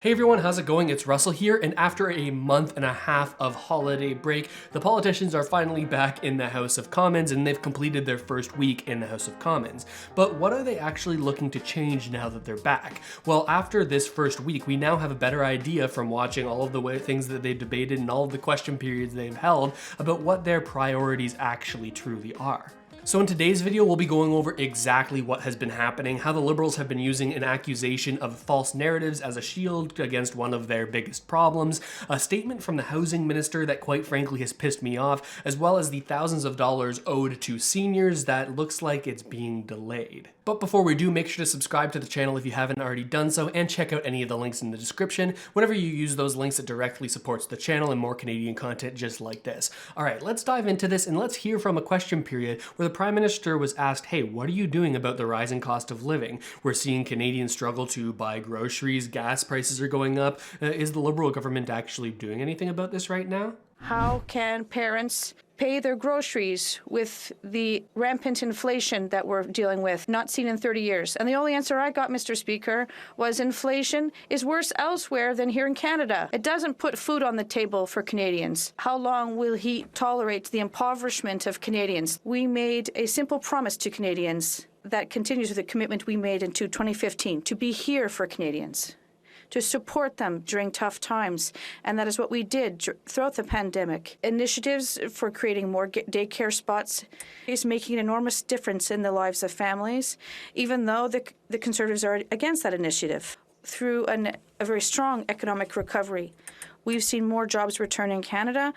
Hey everyone, how's it going? It's Russell here, and after a month and a half of holiday break, the politicians are finally back in the House of Commons and they've completed their first week in the House of Commons. But what are they actually looking to change now that they're back? Well, after this first week, we now have a better idea from watching all of the things that they've debated and all of the question periods they've held about what their priorities actually truly are. So in today's video, we'll be going over exactly what has been happening, how the Liberals have been using an accusation of false narratives as a shield against one of their biggest problems, a statement from the housing minister that quite frankly has pissed me off, as well as the thousands of dollars owed to seniors that looks like it's being delayed. But before we do, make sure to subscribe to the channel if you haven't already done so, and check out any of the links in the description. Whenever you use those links, it directly supports the channel and more Canadian content just like this. All right, let's dive into this and let's hear from a question period where the Prime Minister was asked, hey, what are you doing about the rising cost of living? We're seeing Canadians struggle to buy groceries, gas prices are going up. Is the Liberal government actually doing anything about this right now? How can parents pay their groceries with the rampant inflation that we're dealing with, not seen in 30 years? And the only answer I got, Mr. Speaker, was inflation is worse elsewhere than here in Canada. It doesn't put food on the table for Canadians. How long will he tolerate the impoverishment of Canadians? We made a simple promise to Canadians that continues with the commitment we made in 2015 to be here for Canadians, to support them during tough times. And that is what we did throughout the pandemic. Initiatives for creating more daycare spots is making an enormous difference in the lives of families, even though the Conservatives are against that initiative. Through a very strong economic recovery, we've seen more jobs return in Canada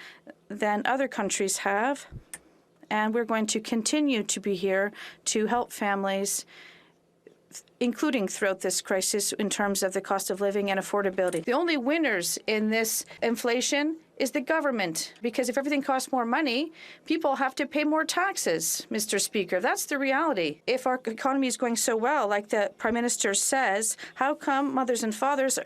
than other countries have. And we're going to continue to be here to help families, including throughout this crisis in terms of the cost of living and affordability. The only winners in this inflation is the government, because if everything costs more money, people have to pay more taxes, Mr. Speaker. That's the reality. If our economy is going so well, like the Prime Minister says, how come mothers and fathers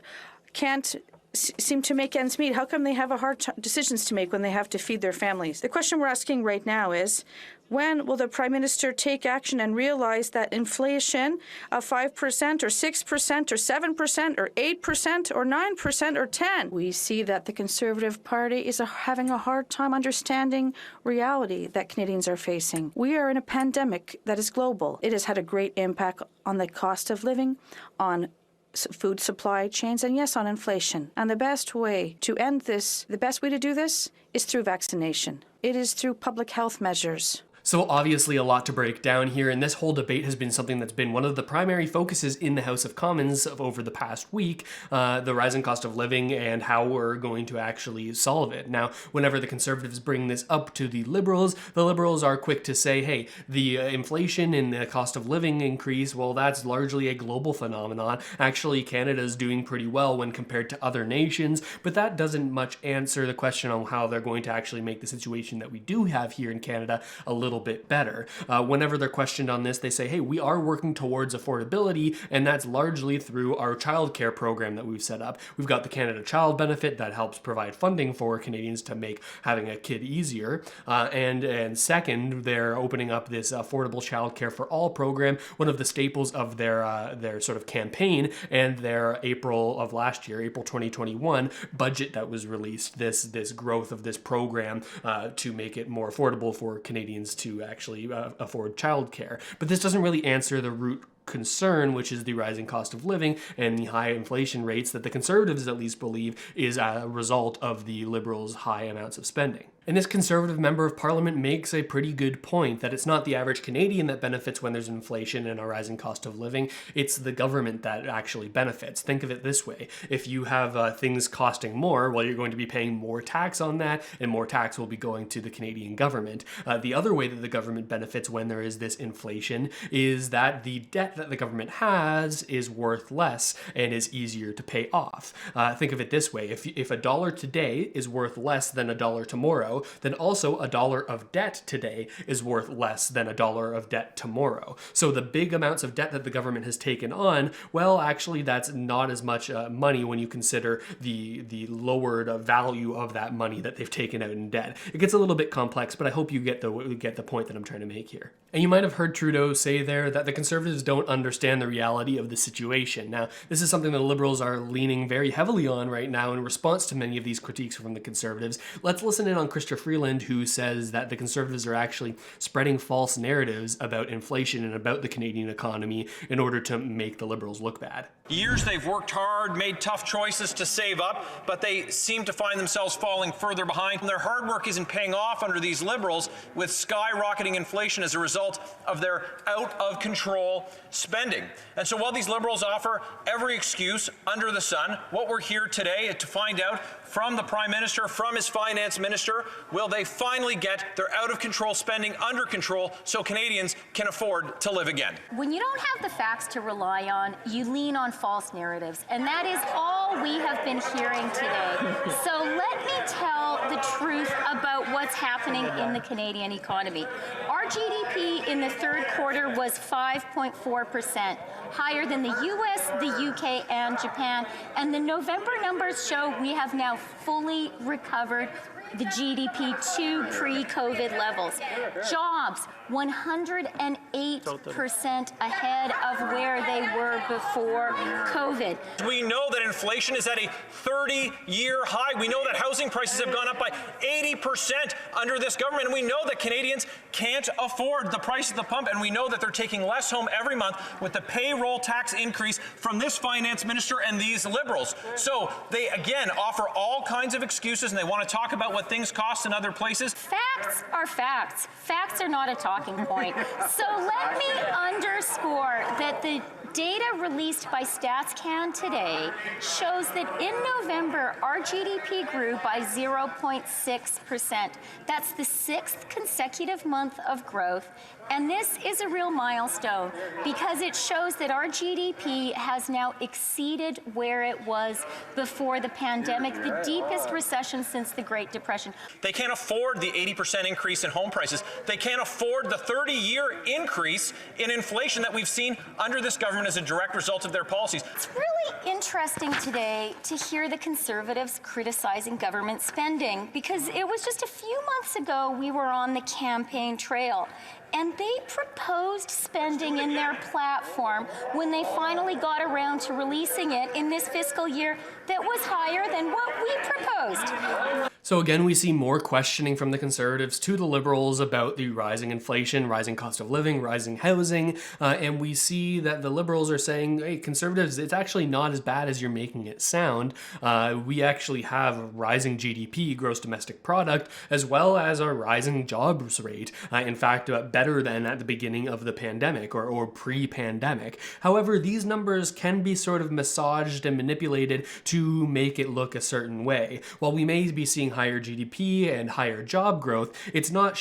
can't seem to make ends meet? How come they have hard decisions to make when they have to feed their families? The question we're asking right now is, when will the Prime Minister take action and realize that inflation of 5% or 6% or 7% or 8% or 9% or 10%? We see that the Conservative Party is having a hard time understanding reality that Canadians are facing. We are in a pandemic that is global. It has had a great impact on the cost of living, on food supply chains, and yes, on inflation. And the best way to end this, the best way to do this is through vaccination. It is through public health measures. So obviously a lot to break down here, and this whole debate has been something that's been one of the primary focuses in the House of Commons over the past week, the rising cost of living and how we're going to actually solve it. Now, whenever the Conservatives bring this up to the Liberals are quick to say, hey, the inflation and the cost of living increase, well, that's largely a global phenomenon. Actually, Canada's doing pretty well when compared to other nations, but that doesn't much answer the question on how they're going to actually make the situation that we do have here in Canada a little bit better. Whenever they're questioned on this, they say, hey, we are working towards affordability, and that's largely through our childcare program that we've set up. We've got the Canada Child Benefit that helps provide funding for Canadians to make having a kid easier. And second, they're opening up this Affordable Childcare for All program, one of the staples of their sort of campaign and their April of last year, April 2021 budget that was released, this growth of this program to make it more affordable for Canadians to actually afford childcare. But this doesn't really answer the root concern, which is the rising cost of living and the high inflation rates that the Conservatives at least believe is a result of the Liberals' high amounts of spending. And this Conservative member of Parliament makes a pretty good point that it's not the average Canadian that benefits when there's inflation and a rising cost of living, it's the government that actually benefits. Think of it this way. If you have things costing more, well, you're going to be paying more tax on that, and more tax will be going to the Canadian government. The other way that the government benefits when there is this inflation is that the debt that the government has is worth less and is easier to pay off. Think of it this way. If $1 today is worth less than $1 tomorrow, tomorrow, then also a dollar of debt today is worth less than a dollar of debt tomorrow. So the big amounts of debt that the government has taken on, well, actually that's not as much money when you consider the lowered value of that money that they've taken out in debt. It gets a little bit complex, but I hope you get the point that I'm trying to make here. And you might have heard Trudeau say there that the Conservatives don't understand the reality of the situation. Now, this is something the Liberals are leaning very heavily on right now in response to many of these critiques from the Conservatives. Let's listen in on Chrystia Freeland, who says that the Conservatives are actually spreading false narratives about inflation and about the Canadian economy in order to make the Liberals look bad. Years they've worked hard, made tough choices to save up, but they seem to find themselves falling further behind. Their hard work isn't paying off under these Liberals, with skyrocketing inflation as a result of their out-of-control spending. And so while these Liberals offer every excuse under the sun, what we're here today is to find out from the Prime Minister, from his Finance Minister, will they finally get their out-of-control spending under control so Canadians can afford to live again? When you don't have the facts to rely on, you lean on false narratives, and that is all we have been hearing today. So let me tell the truth about what's happening in the Canadian economy. Our GDP in the third quarter was 5.4%, higher than the US, the UK, and Japan. And the November numbers show we have now fully recovered the GDP to pre-COVID levels. Jobs, 108% ahead of where they were before COVID. We know that inflation is at a 30-year high. We know that housing prices have gone up by 80% under this government. And we know that Canadians can't afford the price at the pump. And we know that they're taking less home every month with the payroll tax increase from this Finance Minister and these Liberals. So they, again, offer all kinds of excuses, and they want to talk about what things cost in other places. Facts are facts. Facts are not a talking point. So let me underscore that the data released by StatsCan today shows that in November, our GDP grew by 0.6%. That's the 6th consecutive month of growth. And this is a real milestone because it shows that our GDP has now exceeded where it was before the pandemic, the deepest recession since the Great Depression. They can't afford the 80% increase in home prices. They can't afford the 30-year increase in inflation that we've seen under this government as a direct result of their policies. It's really interesting today to hear the Conservatives criticizing government spending because it was just a few months ago we were on the campaign trail. And they proposed spending in their platform when they finally got around to releasing it in this fiscal year that was higher than what we proposed. So again, we see more questioning from the Conservatives to the Liberals about the rising inflation, rising cost of living, rising housing, and we see that the Liberals are saying, hey, Conservatives, it's actually not as bad as you're making it sound. We actually have rising GDP, gross domestic product, as well as a rising jobs rate. In fact, better than at the beginning of the pandemic or pre-pandemic. However, these numbers can be sort of massaged and manipulated to make it look a certain way. While we may be seeing higher GDP and higher job growth, it's not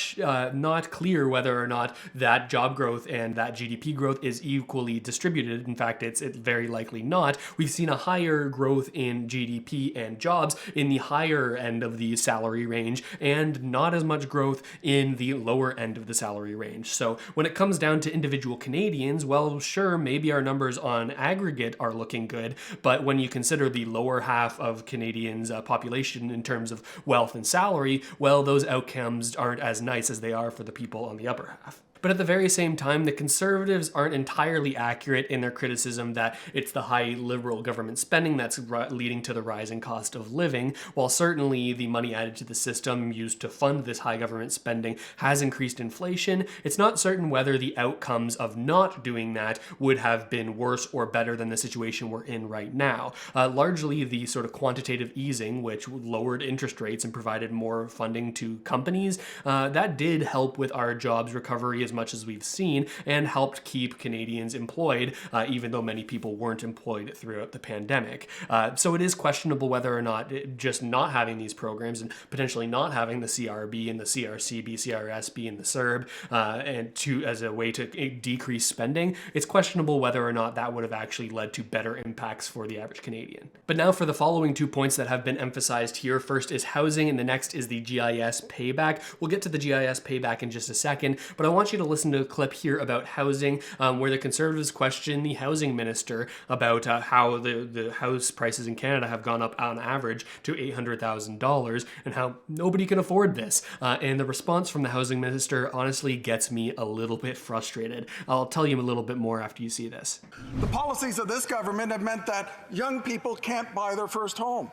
clear whether or not that job growth and that GDP growth is equally distributed. In fact, it's very likely not. We've seen a higher growth in GDP and jobs in the higher end of the salary range and not as much growth in the lower end of the salary range. So when it comes down to individual Canadians, well, sure, maybe our numbers on aggregate are looking good, but when you consider the lower half of Canadians' population in terms of wealth and salary, well, those outcomes aren't as nice as they are for the people on the upper half. But at the very same time, the Conservatives aren't entirely accurate in their criticism that it's the high Liberal government spending that's leading to the rising cost of living. While certainly the money added to the system used to fund this high government spending has increased inflation, it's not certain whether the outcomes of not doing that would have been worse or better than the situation we're in right now. Largely the sort of quantitative easing, which lowered interest rates and provided more funding to companies, that did help with our jobs recovery as much as we've seen and helped keep Canadians employed, even though many people weren't employed throughout the pandemic. So it is questionable whether or not just not having these programs and potentially not having the CRB and the CRCB, CRSB and the CERB as a way to decrease spending, it's questionable whether or not that would have actually led to better impacts for the average Canadian. But now for the following 2 points that have been emphasized here. First is housing and the next is the GIS payback. We'll get to the GIS payback in just a second, but I want you to listen to a clip here about housing where the Conservatives question the housing minister about how the house prices in Canada have gone up on average to $800,000 and how nobody can afford this. And the response from the housing minister honestly gets me a little bit frustrated. I'll tell you a little bit more after you see this. The policies of this government have meant that young people can't buy their first home.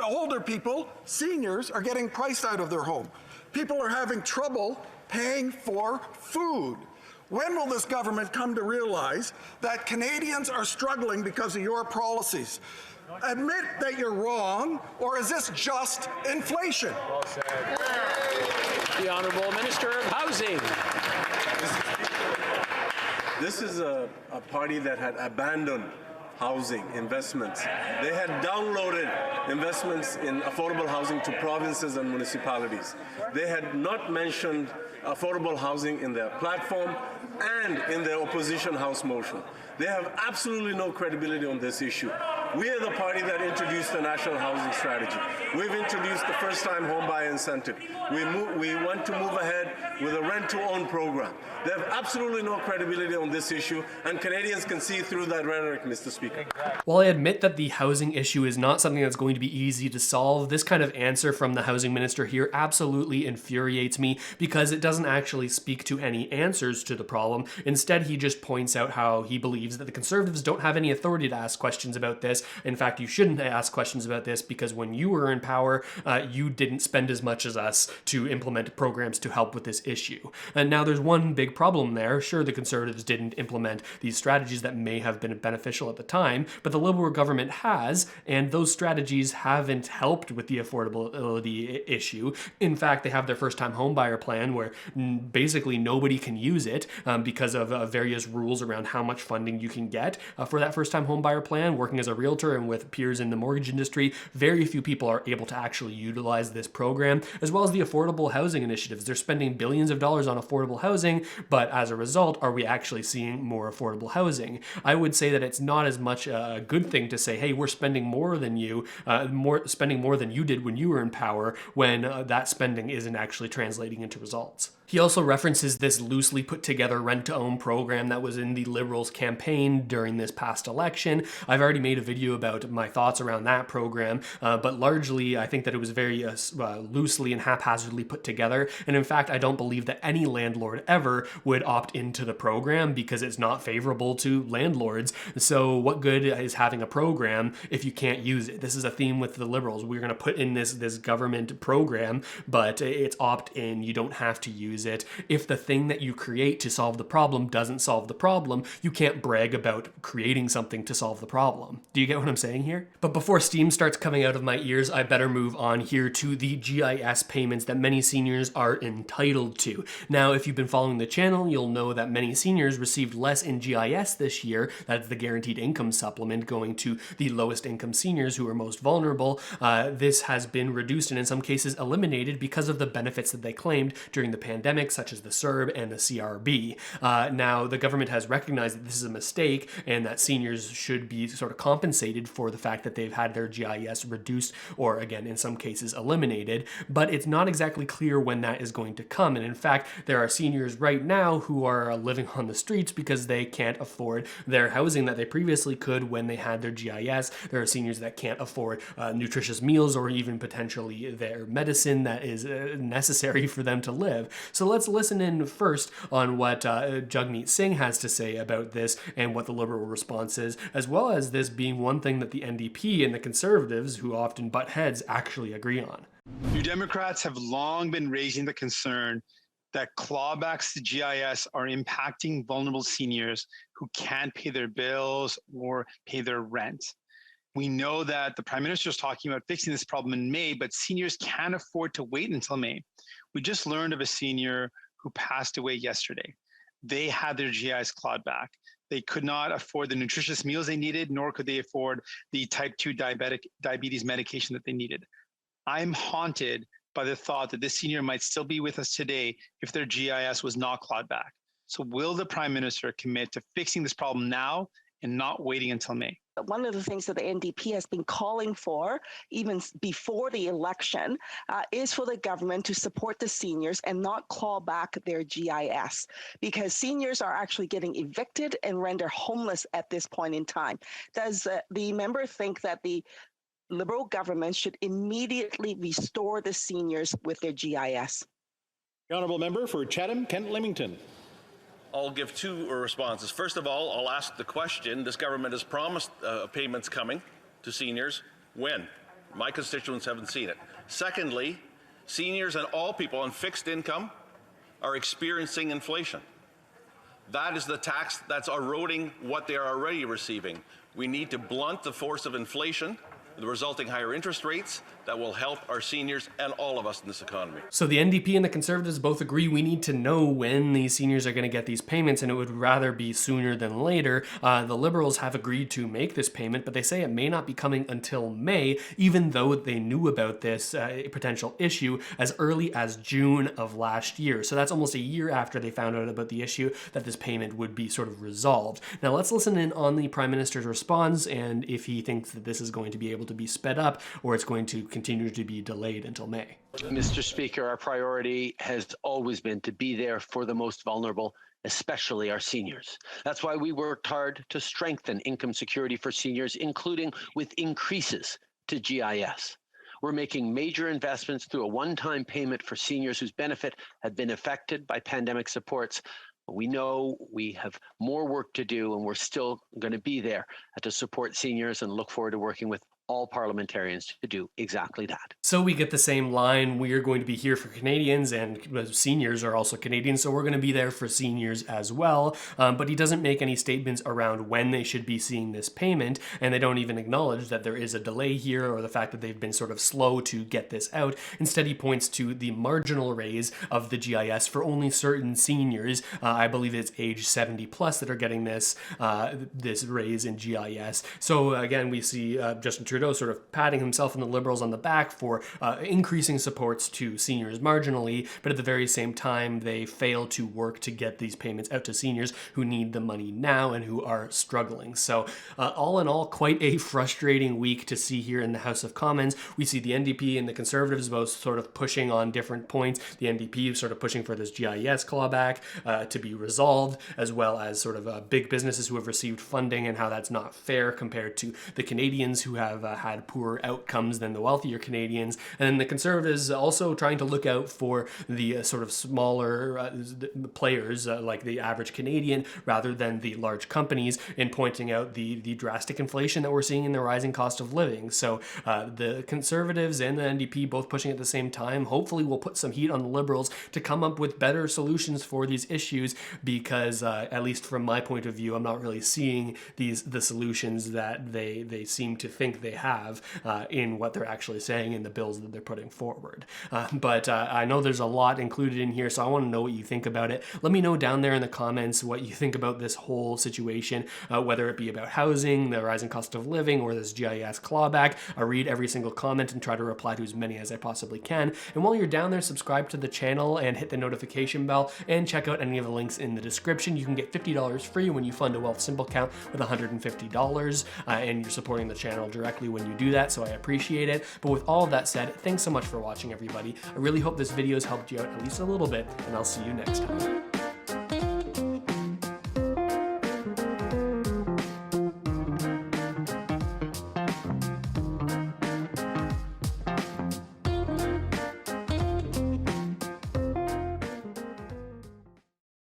Older people, seniors, are getting priced out of their home. People are having trouble paying for food. When will this government come to realize that Canadians are struggling because of your policies? Admit that you're wrong, or is this just inflation? Well said. The Honourable Minister of Housing. This is a party that had abandoned housing investments. They had downloaded investments in affordable housing to provinces and municipalities. They had not mentioned affordable housing in their platform and in their opposition House motion. They have absolutely no credibility on this issue. We are the party that introduced the National Housing Strategy. We've introduced the first-time homebuyer incentive. We want to move ahead with a rent-to-own program. They have absolutely no credibility on this issue, and Canadians can see through that rhetoric, Mr. Speaker. While I admit that the housing issue is not something that's going to be easy to solve, this kind of answer from the housing minister here absolutely infuriates me because it doesn't actually speak to any answers to the problem. Instead, he just points out how he believes that the Conservatives don't have any authority to ask questions about this. In fact, you shouldn't ask questions about this because when you were in power, you didn't spend as much as us to implement programs to help with this issue. And now there's one big problem there. Sure, the Conservatives didn't implement these strategies that may have been beneficial at the time, but the Liberal government has, and those strategies haven't helped with the affordability issue. In fact, they have their first-time homebuyer plan where basically nobody can use it because of various rules around how much funding you can get for that first-time homebuyer plan. Working as a realtor and with peers in the mortgage industry, very few people are able to actually utilize this program, as well as the affordable housing initiatives. They're spending billions of dollars on affordable housing, but as a result, are we actually seeing more affordable housing? I would say that it's not as much a good thing to say, hey, we're spending more than you, spending more than you did when you were in power, when that spending isn't actually translating into results. He also references this loosely put together rent-to-own program that was in the Liberals' campaign during this past election. I've already made a video about my thoughts around that program, but largely I think that it was very loosely and haphazardly put together. And in fact, I don't believe that any landlord ever would opt into the program because it's not favorable to landlords. So what good is having a program if you can't use it? This is a theme with the Liberals. We're going to put in this government program, but it's opt-in. You don't have to use it. If the thing that you create to solve the problem doesn't solve the problem, you can't brag about creating something to solve the problem. Do you get what I'm saying here? But before steam starts coming out of my ears, I better move on here to the GIS payments that many seniors are entitled to. Now, if you've been following the channel, you'll know that many seniors received less in GIS this year. That's the guaranteed income supplement going to the lowest income seniors who are most vulnerable. This has been reduced and in some cases eliminated because of the benefits that they claimed during the pandemic, such as the CERB and the CRB. Now, the government has recognized that this is a mistake and that seniors should be sort of compensated for the fact that they've had their GIS reduced or, again, in some cases eliminated, but it's not exactly clear when that is going to come. And in fact, there are seniors right now who are living on the streets because they can't afford their housing that they previously could when they had their GIS. There are seniors that can't afford nutritious meals or even potentially their medicine that is necessary for them to live. So let's listen in first on what Jagmeet Singh has to say about this and what the Liberal response is, as well as this being one thing that the NDP and the Conservatives, who often butt heads, actually agree on. New Democrats have long been raising the concern that clawbacks to GIS are impacting vulnerable seniors who can't pay their bills or pay their rent. We know that the Prime Minister is talking about fixing this problem in May, but seniors can't afford to wait until May. We just learned of a senior who passed away yesterday. They had their GIS clawed back. They could not afford the nutritious meals they needed, nor could they afford the type 2 diabetes medication that they needed. I'm haunted by the thought that this senior might still be with us today if their GIS was not clawed back. So will the Prime Minister commit to fixing this problem now and not waiting until May? One of the things that the NDP has been calling for, even before the election, is for the government to support the seniors and not claw back their GIS, because seniors are actually getting evicted and rendered homeless at this point in time. Does the member think that the Liberal government should immediately restore the seniors with their GIS? The honourable member for Chatham-Kent-Leamington. I'll give two responses. First of all, I'll ask the question, this government has promised payments coming to seniors. When? My constituents haven't seen it. Secondly, seniors and all people on fixed income are experiencing inflation. That is the tax that's eroding what they are already receiving. We need to blunt the force of inflation, the resulting higher interest rates that will help our seniors and all of us in this economy. So the NDP and the Conservatives both agree we need to know when these seniors are going to get these payments, and it would rather be sooner than later. The Liberals have agreed to make this payment, but they say it may not be coming until May, even though they knew about this potential issue as early as June of last year. So that's almost a year after they found out about the issue that this payment would be sort of resolved. Now let's listen in on the Prime Minister's response and if he thinks that this is going to be able to be sped up or it's going to continue to be delayed until May. Mr. Speaker, our priority has always been to be there for the most vulnerable, especially our seniors. That's why we worked hard to strengthen income security for seniors, including with increases to GIS. We're making major investments through a one-time payment for seniors whose benefit had been affected by pandemic supports. We know we have more work to do, and we're still going to be there to support seniors and look forward to working with all parliamentarians to do exactly that. So we get the same line, we are going to be here for Canadians, and seniors are also Canadians, so we're going to be there for seniors as well. But he doesn't make any statements around when they should be seeing this payment, and they don't even acknowledge that there is a delay here or the fact that they've been sort of slow to get this out. Instead, he points to the marginal raise of the GIS for only certain seniors. I believe it's age 70 plus that are getting this raise in GIS. So again, we see Justin Trudeau sort of patting himself and the Liberals on the back for increasing supports to seniors marginally, but at the very same time, they fail to work to get these payments out to seniors who need the money now and who are struggling. So all in all, quite a frustrating week to see here in the House of Commons. We see the NDP and the Conservatives both sort of pushing on different points. The NDP sort of pushing for this GIS clawback to be resolved, as well as sort of big businesses who have received funding and how that's not fair compared to the Canadians who have had poorer outcomes than the wealthier Canadians. And then the Conservatives also trying to look out for the sort of smaller players like the average Canadian rather than the large companies, in pointing out the drastic inflation that we're seeing in the rising cost of living. So the Conservatives and the NDP both pushing at the same time. Hopefully we'll put some heat on the Liberals to come up with better solutions for these issues, because at least from my point of view, I'm not really seeing the solutions that they seem to think they have in what they're actually saying in the bills that they're putting forward. But I know there's a lot included in here, so I want to know what you think about it. Let me know down there in the comments what you think about this whole situation, whether it be about housing, the rising cost of living, or this GIS clawback. I read every single comment and try to reply to as many as I possibly can. And while you're down there, subscribe to the channel and hit the notification bell, and check out any of the links in the description. You can get $50 free when you fund a Wealthsimple account with $150, and you're supporting the channel directly when you do that, so I appreciate it. But with all of that said, thanks so much for watching, everybody. I really hope this video has helped you out at least a little bit, and I'll see you next time.